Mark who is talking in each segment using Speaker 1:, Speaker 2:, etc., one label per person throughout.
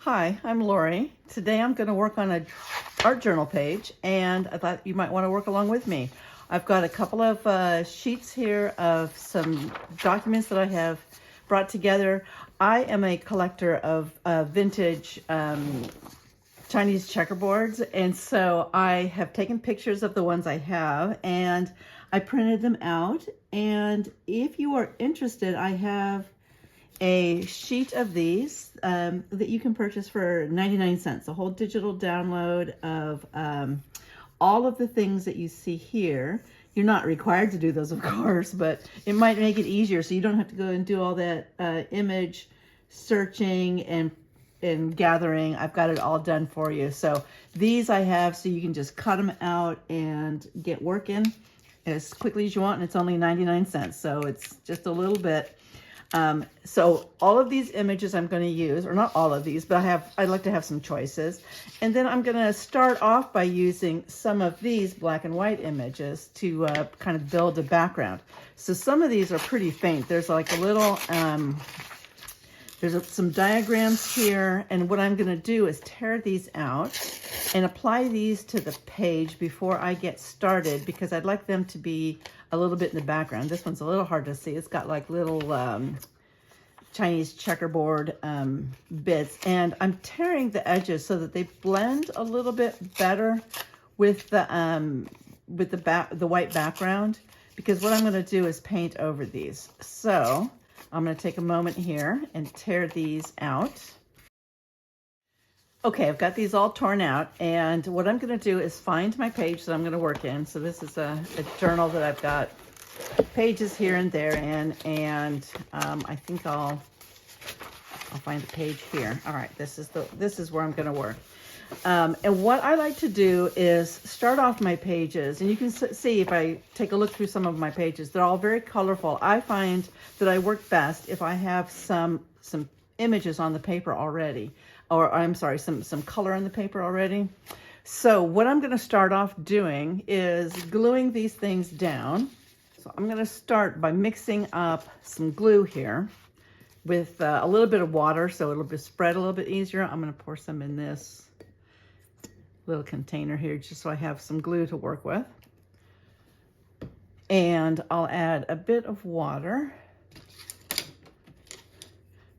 Speaker 1: Hi, I'm Lori. Today I'm going to work on an art journal page, and I thought you might want to work along with me. I've got a couple of sheets here of some documents that I have brought together. I am a collector of vintage Chinese checkerboards, and so I have taken pictures of the ones I have, and I printed them out. And if you are interested, I have a sheet of these that you can purchase for 99 cents, a whole digital download of all of the things that you see here. You're not required to do those, of course, but it might make it easier so you don't have to go and do all that image searching and gathering. I've got it all done for you. So these I have so you can just cut them out and get working as quickly as you want, and it's only 99 cents, so it's just a little bit. So all of these images I'm going to use, or not all of these, but I'd like to have some choices. And then I'm going to start off by using some of these black and white images to kind of build a background. So some of these are pretty faint. There's like a little, there's some diagrams here. And what I'm going to do is tear these out and apply these to the page before I get started, because I'd like them to be a little bit in the background. This one's a little hard to see. It's got like little Chinese checkerboard bits, and I'm tearing the edges so that they blend a little bit better with the white background, because what I'm going to do is paint over these. So I'm going to take a moment here and tear these out. Okay, I've got these all torn out, and what I'm going to do is find my page that I'm going to work in. So this is a journal that I've got pages here and there in, and I think I'll find a page here. All right, this is where I'm going to work. And what I like to do is start off my pages, and you can see if I take a look through some of my pages, they're all very colorful. I find that I work best if I have some images on the paper already. Or I'm sorry, some color on the paper already. So what I'm going to start off doing is gluing these things down. So I'm going to start by mixing up some glue here with a little bit of water so it'll be spread a little bit easier. I'm going to pour some in this little container here just so I have some glue to work with. And I'll add a bit of water.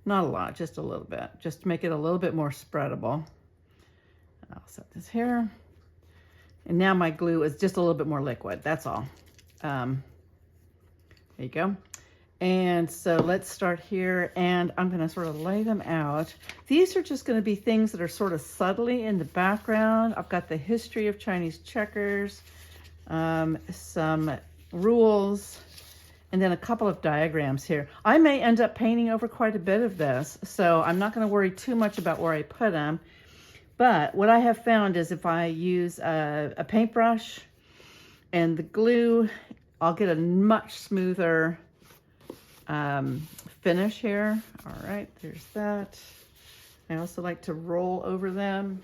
Speaker 1: Not a lot, just a little bit, just to make it a little bit more spreadable. I'll set this here. And now my glue is just a little bit more liquid, that's all. There you go. And so let's start here, and I'm gonna sort of lay them out. These are just gonna be things that are sort of subtly in the background. I've got the history of Chinese checkers, some rules, and then a couple of diagrams here. I may end up painting over quite a bit of this, so I'm not going to worry too much about where I put them. But what I have found is if I use a paintbrush and the glue, I'll get a much smoother finish here. All right, there's that. I also like to roll over them.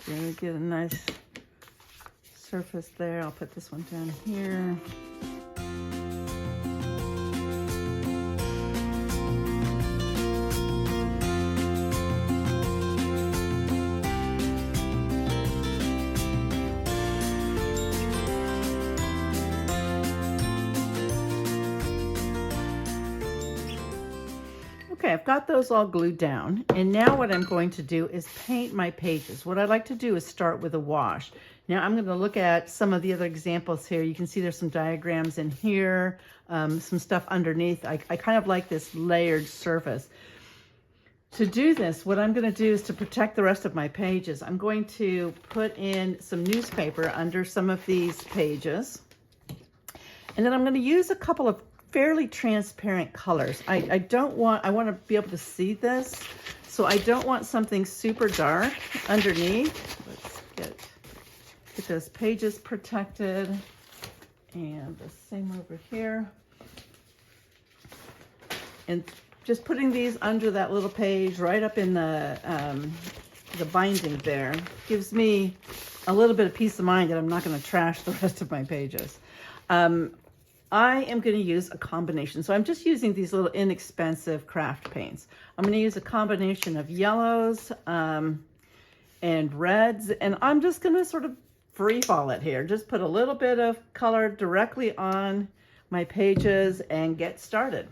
Speaker 1: Gonna get a nice surface there. I'll put this one down here. Okay, I've got those all glued down, and now what I'm going to do is paint my pages. What I like to do is start with a wash. Now I'm going to look at some of the other examples here. You can see there's some diagrams in here, some stuff underneath. I kind of like this layered surface. To do this, what I'm going to do is to protect the rest of my pages, I'm going to put in some newspaper under some of these pages. And then I'm going to use a couple of fairly transparent colors. I want to be able to see this, so I don't want something super dark underneath. Let's get those pages protected, and the same over here. And just putting these under that little page right up in the binding there gives me a little bit of peace of mind that I'm not going to trash the rest of my pages. I am going to use a combination. So I'm just using these little inexpensive craft paints. I'm going to use a combination of yellows and reds, and I'm just going to sort of free fall it here. Just put a little bit of color directly on my pages and get started.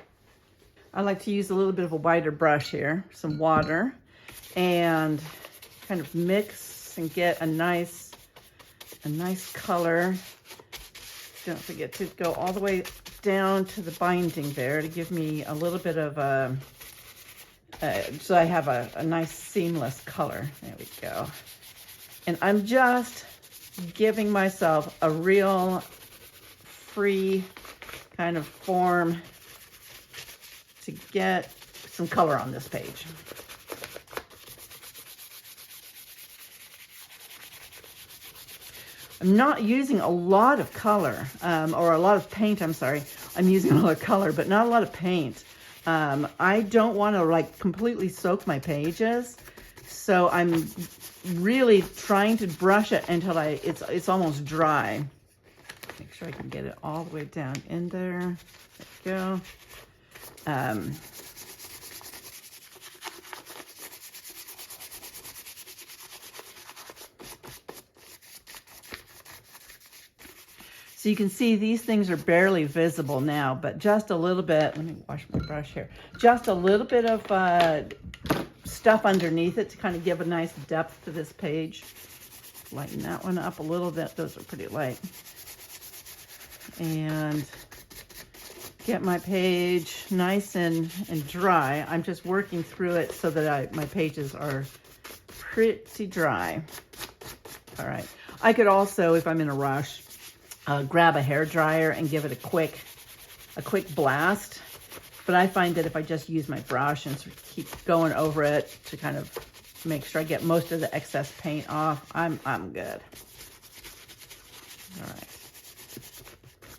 Speaker 1: I like to use a little bit of a wider brush here, some water, and kind of mix and get a nice color. Don't forget to go all the way down to the binding there to give me a little bit of so I have a nice seamless color. There we go. And I'm just giving myself a real free kind of form to get some color on this page. I'm not using a lot of color, or a lot of paint, I'm sorry. I'm using a lot of color, but not a lot of paint. I don't want to like completely soak my pages, so I'm really trying to brush it until it's almost dry. Make sure I can get it all the way down in there. There we go. So you can see these things are barely visible now, but just a little bit, let me wash my brush here, just a little bit of stuff underneath it to kind of give a nice depth to this page. Lighten that one up a little bit. Those are pretty light. And get my page nice and dry. I'm just working through it so that my pages are pretty dry. All right. I could also, if I'm in a rush, grab a hair dryer and give it a quick blast. But I find that if I just use my brush and sort of keep going over it to kind of make sure I get most of the excess paint off, I'm good. All right.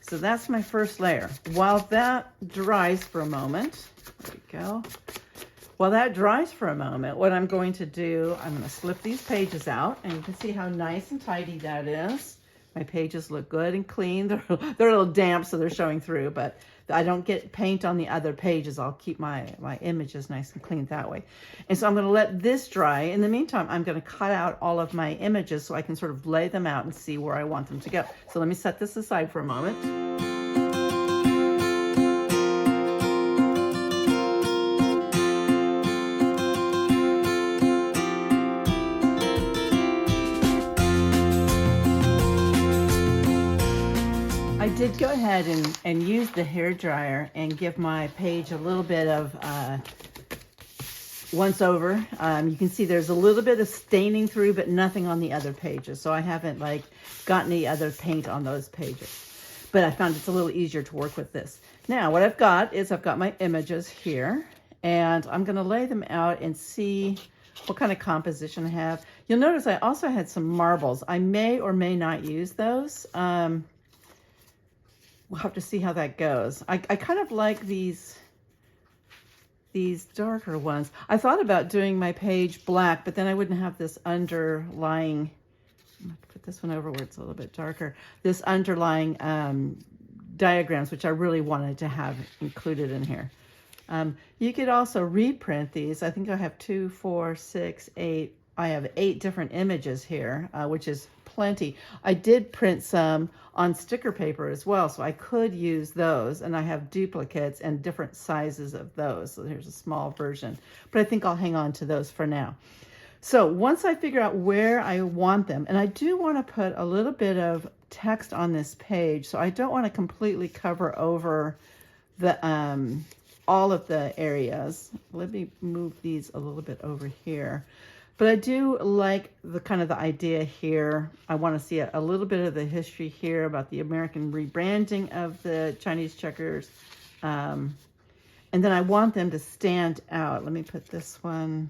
Speaker 1: So that's my first layer. While that dries for a moment, there we go. While that dries for a moment, what I'm going to do, I'm going to slip these pages out, and you can see how nice and tidy that is. My pages look good and clean. They're a little damp, so they're showing through, but I don't get paint on the other pages. I'll keep my images nice and clean that way. And so I'm going to let this dry. In the meantime, I'm going to cut out all of my images so I can sort of lay them out and see where I want them to go. So let me set this aside for a moment. I did go ahead and use the hair dryer and give my page a little bit of once over. You can see there's a little bit of staining through, but nothing on the other pages. So I haven't like gotten any other paint on those pages, but I found it's a little easier to work with this. Now what I've got is I've got my images here, and I'm going to lay them out and see what kind of composition I have. You'll notice I also had some marbles. I may or may not use those. We'll have to see how that goes. I kind of like these darker ones. I thought about doing my page black, but then I wouldn't have this underlying, I'm gonna put this one over where it's a little bit darker, this underlying diagrams, which I really wanted to have included in here. You could also reprint these. I think I have 2, 4, 6, 8. I have 8 different images here, which is plenty. I did print some on sticker paper as well, so I could use those, and I have duplicates and different sizes of those. So here's a small version, but I think I'll hang on to those for now. So once I figure out where I want them, and I do want to put a little bit of text on this page, so I don't want to completely cover over the all of the areas. Let me move these a little bit over here. But I do like the kind of the idea here. I want to see a little bit of the history here about the American rebranding of the Chinese checkers. And then I want them to stand out. Let me put this one.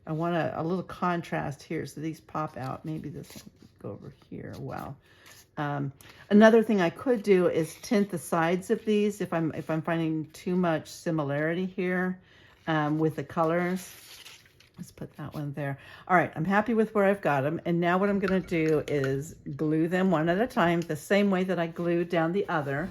Speaker 1: I want a little contrast here, so these pop out. Maybe this will go over here. Wow. Another thing I could do is tint the sides of these if I'm finding too much similarity here with the colors. Let's put that one there. All right, I'm happy with where I've got them. And now what I'm gonna do is glue them one at a time, the same way that I glued down the other.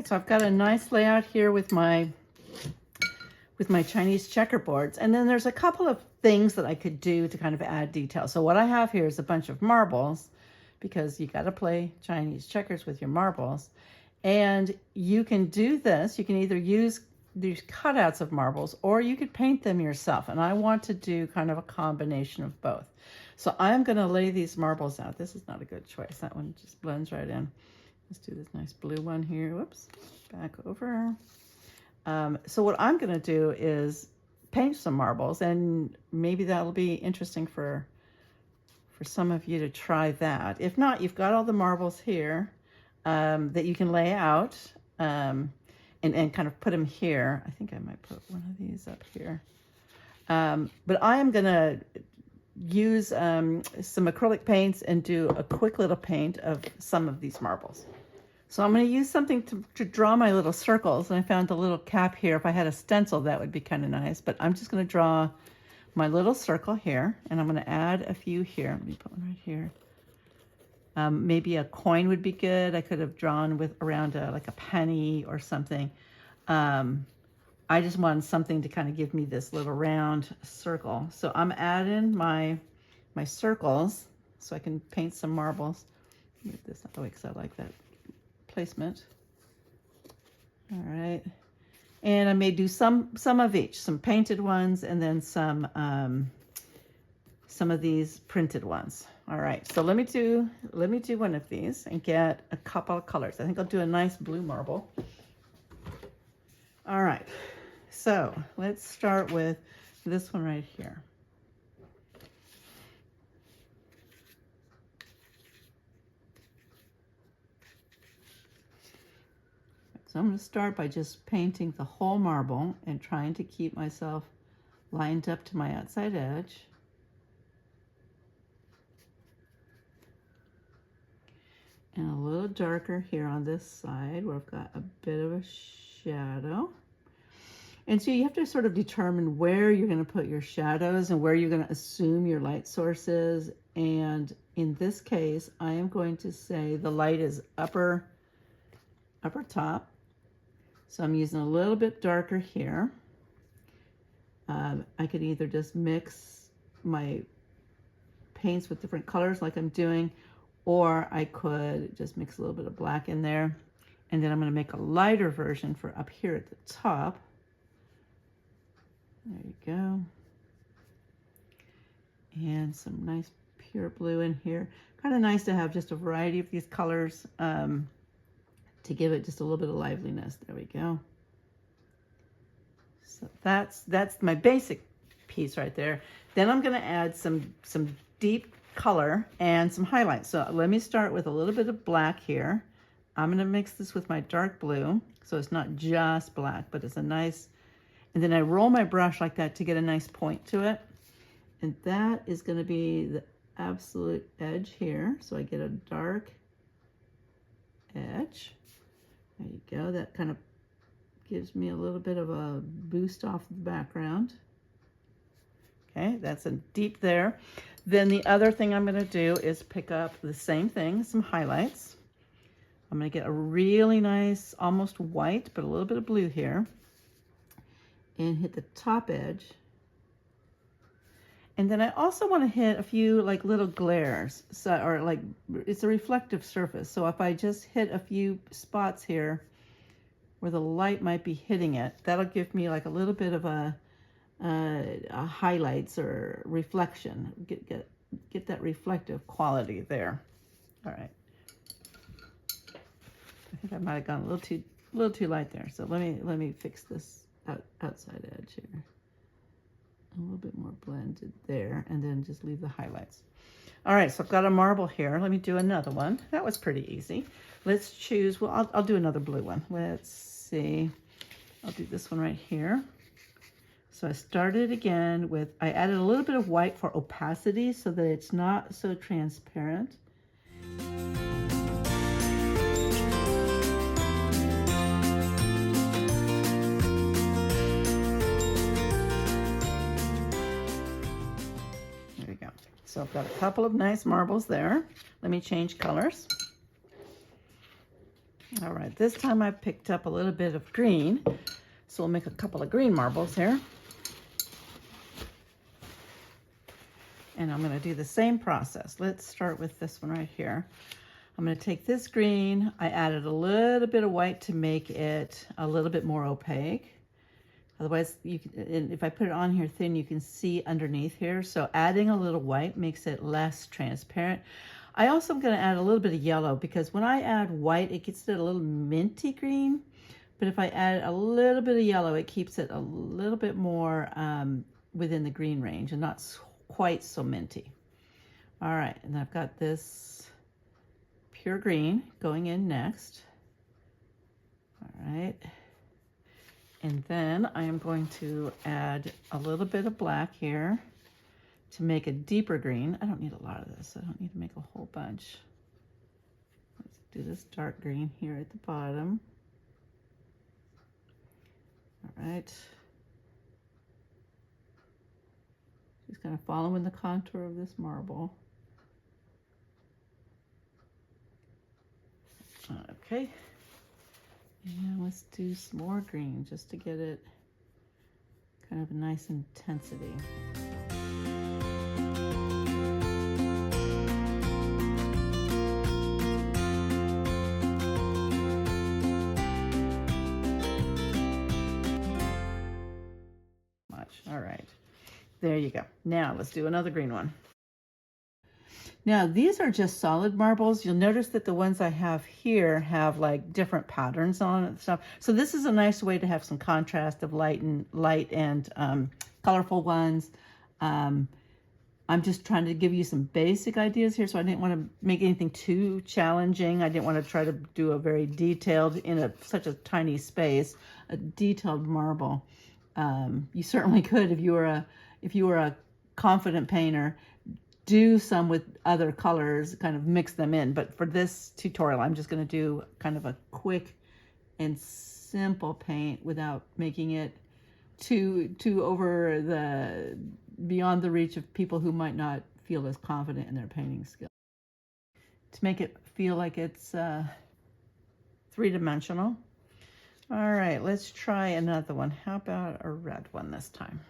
Speaker 1: right, so I've got a nice layout here with my Chinese checkerboards. And then there's a couple of things that I could do to kind of add detail. So what I have here is a bunch of marbles, because you got to play Chinese checkers with your marbles. And you can do this. You can either use these cutouts of marbles or you could paint them yourself. And I want to do kind of a combination of both. So I'm going to lay these marbles out. This is not a good choice. That one just blends right in. Let's do this nice blue one here. Whoops, back over. So what I'm going to do is paint some marbles, and maybe that'll be interesting for some of you to try that. If not, you've got all the marbles here that you can lay out and kind of put them here. I think I might put one of these up here. But I am going to use some acrylic paints and do a quick little paint of some of these marbles. So I'm going to use something to draw my little circles. And I found a little cap here. If I had a stencil, that would be kind of nice. But I'm just going to draw my little circle here. And I'm going to add a few here. Let me put one right here. Maybe a coin would be good. I could have drawn with around like a penny or something. I just wanted something to kind of give me this little round circle. So I'm adding my circles so I can paint some marbles. Move this out of the way because I like that placement. All right. And I may do some of each, some painted ones and then some of these printed ones. All right. So let me do one of these and get a couple of colors. I think I'll do a nice blue marble. All right. So let's start with this one right here. So I'm going to start by just painting the whole marble and trying to keep myself lined up to my outside edge. And a little darker here on this side where I've got a bit of a shadow. And so you have to sort of determine where you're going to put your shadows and where you're going to assume your light source is. And in this case, I am going to say the light is upper top. So I'm using a little bit darker here. I could either just mix my paints with different colors like I'm doing, or I could just mix a little bit of black in there. And then I'm going to make a lighter version for up here at the top. There you go. And some nice pure blue in here. Kind of nice to have just a variety of these colors to give it just a little bit of liveliness. There we go. So that's my basic piece right there. Then I'm going to add some deep color and some highlights. So let me start with a little bit of black here. I'm going to mix this with my dark blue, so it's not just black, but it's a nice, and then I roll my brush like that to get a nice point to it. And that is going to be the absolute edge here. So I get a dark edge. There you go. That kind of gives me a little bit of a boost off the background. Okay, that's a deep there. Then the other thing I'm going to do is pick up the same thing, some highlights. I'm going to get a really nice, almost white, but a little bit of blue here. And hit the top edge. And then I also want to hit a few like little glares, so, or like it's a reflective surface. So if I just hit a few spots here where the light might be hitting it, that'll give me like a little bit of a highlights or reflection. Get that reflective quality there. All right. I think I might have gone a little too light there. So let me fix this outside edge here. A little bit more blended there, and then just leave the highlights. All right, so I've got a marble here. Let me do another one. That was pretty easy. Let's choose, well, I'll do another blue one. Let's see. I'll do this one right here. So I started again with, I added a little bit of white for opacity so that it's not so transparent. So I've got a couple of nice marbles there. Let me change colors. All right, this time I picked up a little bit of green. So we'll make a couple of green marbles here. And I'm gonna do the same process. Let's start with this one right here. I'm gonna take this green. I added a little bit of white to make it a little bit more opaque. Otherwise, you can, and if I put it on here thin, you can see underneath here. So adding a little white makes it less transparent. I also am gonna add a little bit of yellow because when I add white, it gets it a little minty green. But if I add a little bit of yellow, it keeps it a little bit more within the green range and not quite so minty. All right, and I've got this pure green going in next. All right. And then I am going to add a little bit of black here to make a deeper green. I don't need a lot of this. I don't need to make a whole bunch. Let's do this dark green here at the bottom. All right. Just kind of following the contour of this marble. Okay. And let's do some more green just to get it kind of a nice intensity. All right, there you go. Now let's do another green one. Now these are just solid marbles. You'll notice that the ones I have here have like different patterns on it and stuff. So this is a nice way to have some contrast of light and colorful ones. I'm just trying to give you some basic ideas here, so I didn't want to make anything too challenging. I didn't want to try to do a very detailed, in such a tiny space, a detailed marble. You certainly could if you were a confident painter. Do some with other colors, kind of mix them in. But for this tutorial, I'm just going to do kind of a quick and simple paint without making it too over beyond the reach of people who might not feel as confident in their painting skill. To make it feel like it's three-dimensional. All right, let's try another one. How about a red one this time?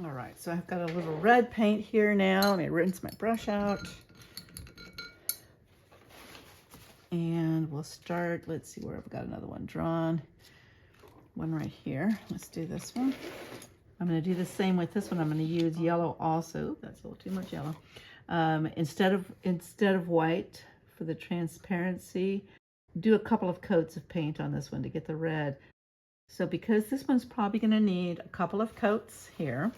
Speaker 1: All right, so I've got a little red paint here now. Let me rinse my brush out. And we'll start, let's see where I've got another one drawn. One right here. Let's do this one. I'm going to do the same with this one. I'm going to use yellow also. That's a little too much yellow. Instead of white for the transparency, do a couple of coats of paint on this one to get the red. So because this one's probably going to need a couple of coats here,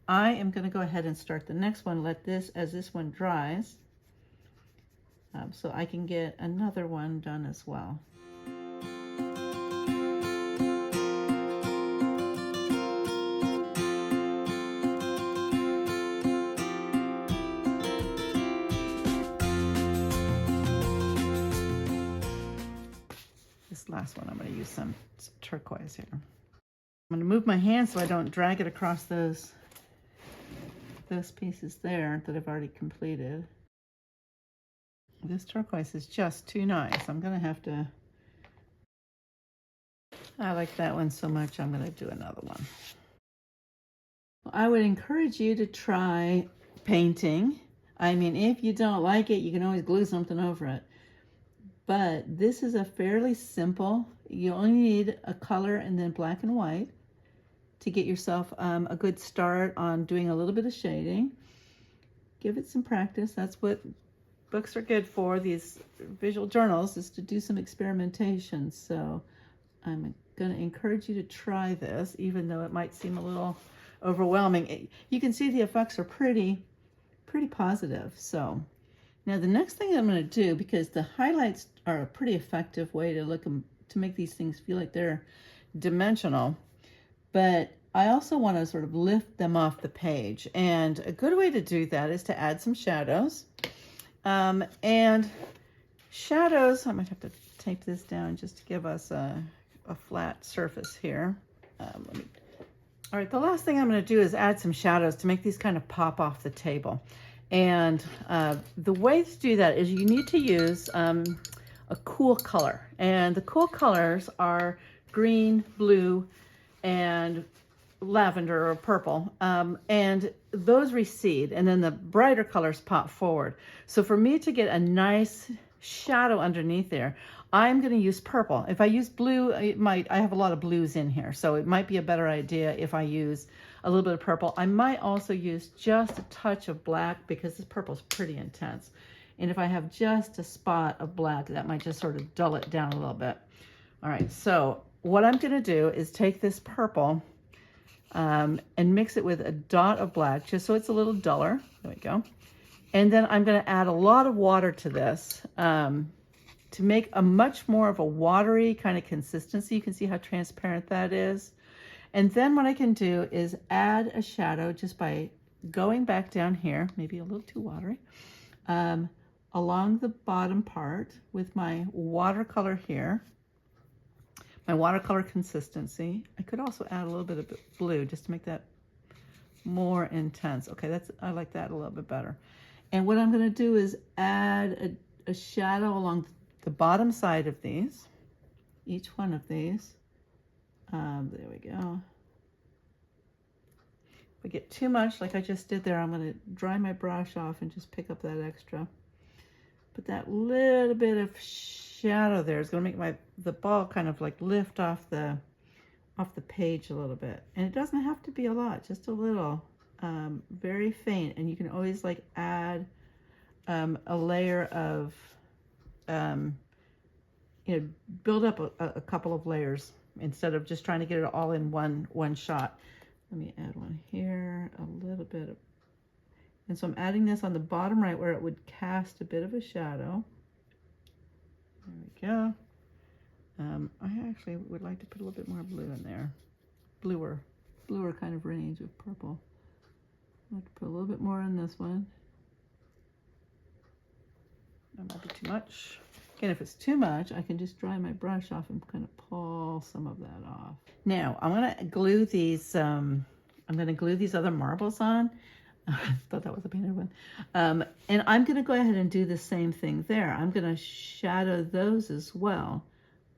Speaker 1: I am going to go ahead and start the next one. As this one dries, so I can get another one done as well. This last one, I'm going to use some turquoise here. I'm going to move my hand so I don't drag it across those pieces there that I've already completed. This turquoise is just too nice. I'm going to have to... I like that one so much, I'm going to do another one. I would encourage you to try painting. I mean, if you don't like it, you can always glue something over it. But this is a fairly simple, you only need a color and then black and white to get yourself a good start on doing a little bit of shading. Give it some practice. That's what books are good for, these visual journals, is to do some experimentation. So I'm going to encourage you to try this, even though it might seem a little overwhelming. You can see the effects are pretty positive. So now the next thing I'm going to do, because the highlights are a pretty effective way to make these things feel like they're dimensional, but I also want to sort of lift them off the page. And a good way to do that is to add some shadows. And shadows, I might have to tape this down just to give us a flat surface here. All right, the last thing I'm going to do is add some shadows to make these kind of pop off the table. And the way to do that is you need to use a cool color. And the cool colors are green, blue, and lavender or purple. And those recede, and then the brighter colors pop forward. So for me to get a nice shadow underneath there, I'm going to use purple. If I use blue, I have a lot of blues in here, so it might be a better idea if I use a little bit of purple. I might also use just a touch of black because this purple is pretty intense. And if I have just a spot of black, that might just sort of dull it down a little bit. All right, so what I'm going to do is take this purple and mix it with a dot of black, just so it's a little duller. There we go. And then I'm going to add a lot of water to this to make a much more of a watery kind of consistency. You can see how transparent that is. And then what I can do is add a shadow just by going back down here, maybe a little too watery, along the bottom part with my watercolor here, my watercolor consistency. I could also add a little bit of blue just to make that more intense. Okay, I like that a little bit better. And what I'm going to do is add a shadow along the bottom side of these, each one of these. There we go. If I get too much, like I just did there, I'm going to dry my brush off and just pick up that extra. But that little bit of shadow there is going to make the ball kind of like lift off the page a little bit. And it doesn't have to be a lot, just a little, very faint. And you can always like add a layer of, build up a couple of layers instead of just trying to get it all in one shot. Let me add one here, a little bit of, and so I'm adding this on the bottom right where it would cast a bit of a shadow. There we go. I actually would like to put a little bit more blue in there. Bluer kind of range of purple. I'd like to put a little bit more on this one. That might be too much. Again, if it's too much, I can just dry my brush off and kind of pull some of that off. Now, I'm going to glue these, other marbles on. I thought that was a painted one. And I'm going to go ahead and do the same thing there. I'm going to shadow those as well.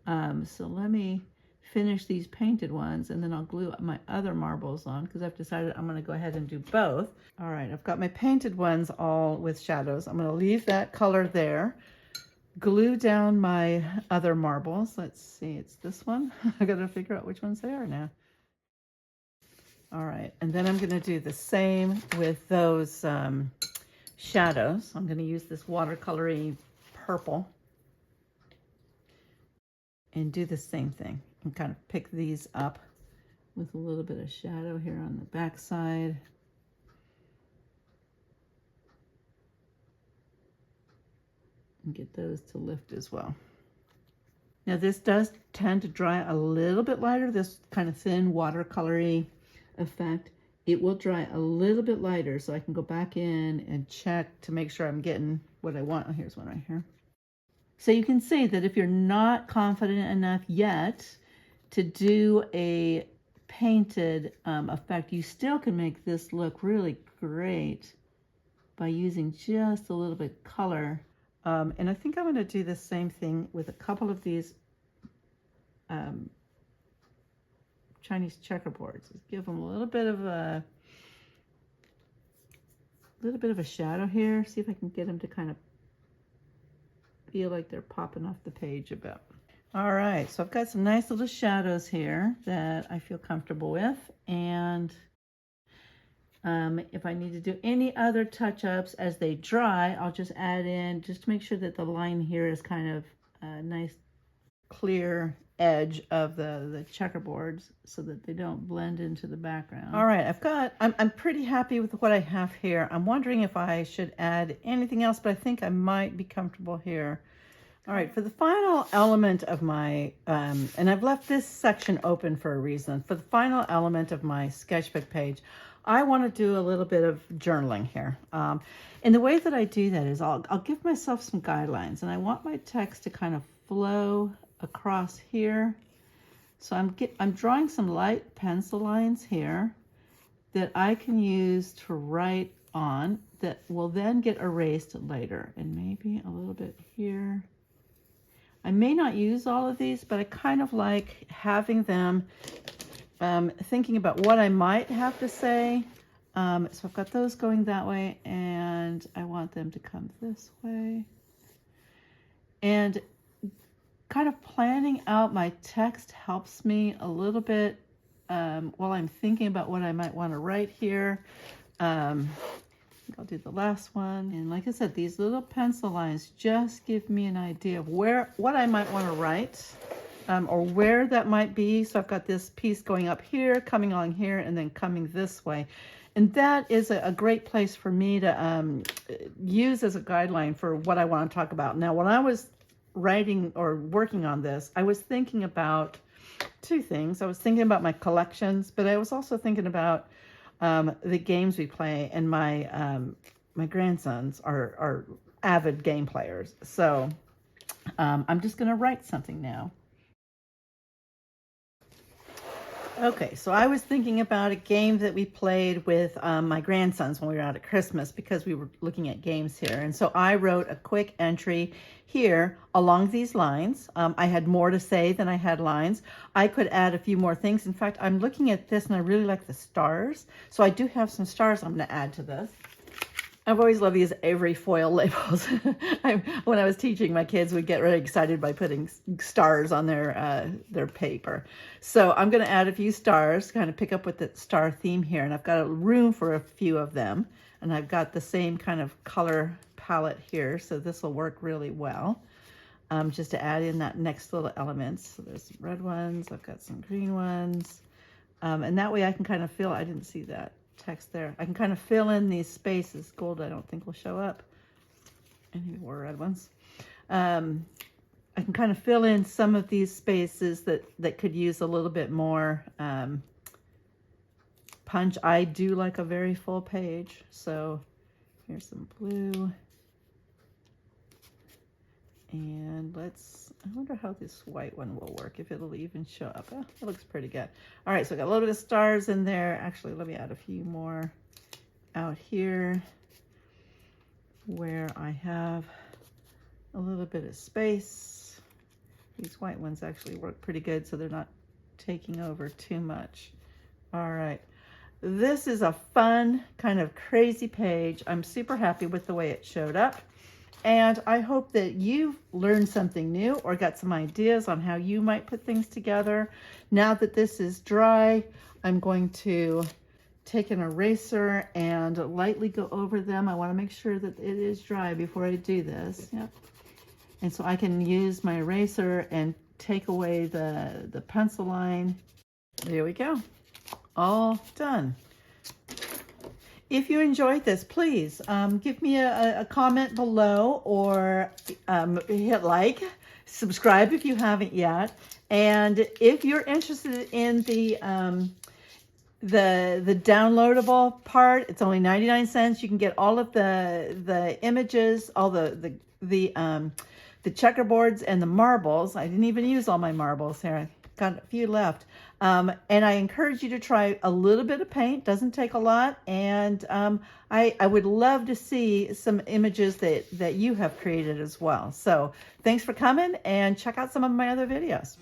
Speaker 1: So let me finish these painted ones, and then I'll glue my other marbles on because I've decided I'm going to go ahead and do both. All right, I've got my painted ones all with shadows. I'm going to leave that color there. Glue down my other marbles. Let's see, it's this one. I got to figure out which ones they are now. All right, and then I'm going to do the same with those shadows. I'm going to use this watercolory purple and do the same thing and kind of pick these up with a little bit of shadow here on the back side. And get those to lift as well. Now this does tend to dry a little bit lighter, this kind of thin watercolory effect. It will dry a little bit lighter, so I can go back in and check to make sure I'm getting what I want. Oh, here's one right here. So you can see that if you're not confident enough yet to do a painted effect, you still can make this look really great by using just a little bit of color. And I think I'm going to do the same thing with a couple of these Chinese checkerboards. Just give them a little bit of a shadow here. See if I can get them to kind of feel like they're popping off the page a bit. All right, so I've got some nice little shadows here that I feel comfortable with. And if I need to do any other touch-ups as they dry, I'll just add in, just to make sure that the line here is kind of a nice clear edge of the checkerboards so that they don't blend into the background. All right, I'm pretty happy with what I have here. I'm wondering if I should add anything else, but I think I might be comfortable here. All right, for the final element of my, and I've left this section open for a reason. For the final element of my sketchbook page, I want to do a little bit of journaling here. And the way that I do that is I'll give myself some guidelines, and I want my text to kind of flow across here. So I'm drawing some light pencil lines here that I can use to write on that will then get erased later. And maybe a little bit here. I may not use all of these, but I kind of like having them, thinking about what I might have to say. So I've got those going that way, and I want them to come this way. And kind of planning out my text helps me a little bit while I'm thinking about what I might want to write here. I'll do the last one. And like I said, these little pencil lines just give me an idea of what I might want to write, or where that might be. So I've got this piece going up here, coming along here, and then coming this way. And that is a great place for me to use as a guideline for what I want to talk about. Now, when I was writing or working on this, I was thinking about two things. I was thinking about my collections, but I was also thinking about the games we play, and my grandsons are avid game players. So I'm just going to write something now. Okay, so I was thinking about a game that we played with my grandsons when we were out at Christmas, because we were looking at games here. And so I wrote a quick entry here along these lines. I had more to say than I had lines. I could add a few more things. In fact, I'm looking at this and I really like the stars. So I do have some stars I'm going to add to this. I've always loved these Avery foil labels. When I was teaching my kids, we'd get really excited by putting stars on their paper. So I'm going to add a few stars, kind of pick up with the star theme here. And I've got a room for a few of them. And I've got the same kind of color palette here. So this will work really well. Just to add in that next little elements. So there's some red ones. I've got some green ones. And that way I can kind of feel, I didn't see that text there. I can kind of fill in these spaces. Gold I don't think will show up. Any more red ones. I can kind of fill in some of these spaces that could use a little bit more punch. I do like a very full page. So here's some blue. And I wonder how this white one will work, if it'll even show up. Oh, it looks pretty good. All right, so I got a little bit of stars in there. Actually, let me add a few more out here where I have a little bit of space. These white ones actually work pretty good, so they're not taking over too much. All right. This is a fun, kind of crazy page. I'm super happy with the way it showed up. And I hope that you've learned something new or got some ideas on how you might put things together. Now that this is dry, I'm going to take an eraser and lightly go over them. I want to make sure that it is dry before I do this. Yep. And so I can use my eraser and take away the pencil line. There we go. All done. If you enjoyed this, please give me a comment below, or hit like, subscribe if you haven't yet. And if you're interested in the downloadable part, it's only 99 cents. You can get all of the images, all the checkerboards and the marbles. I didn't even use all my marbles here. I got a few left. And I encourage you to try a little bit of paint. Doesn't take a lot. And I would love to see some images that you have created as well. So thanks for coming, and check out some of my other videos.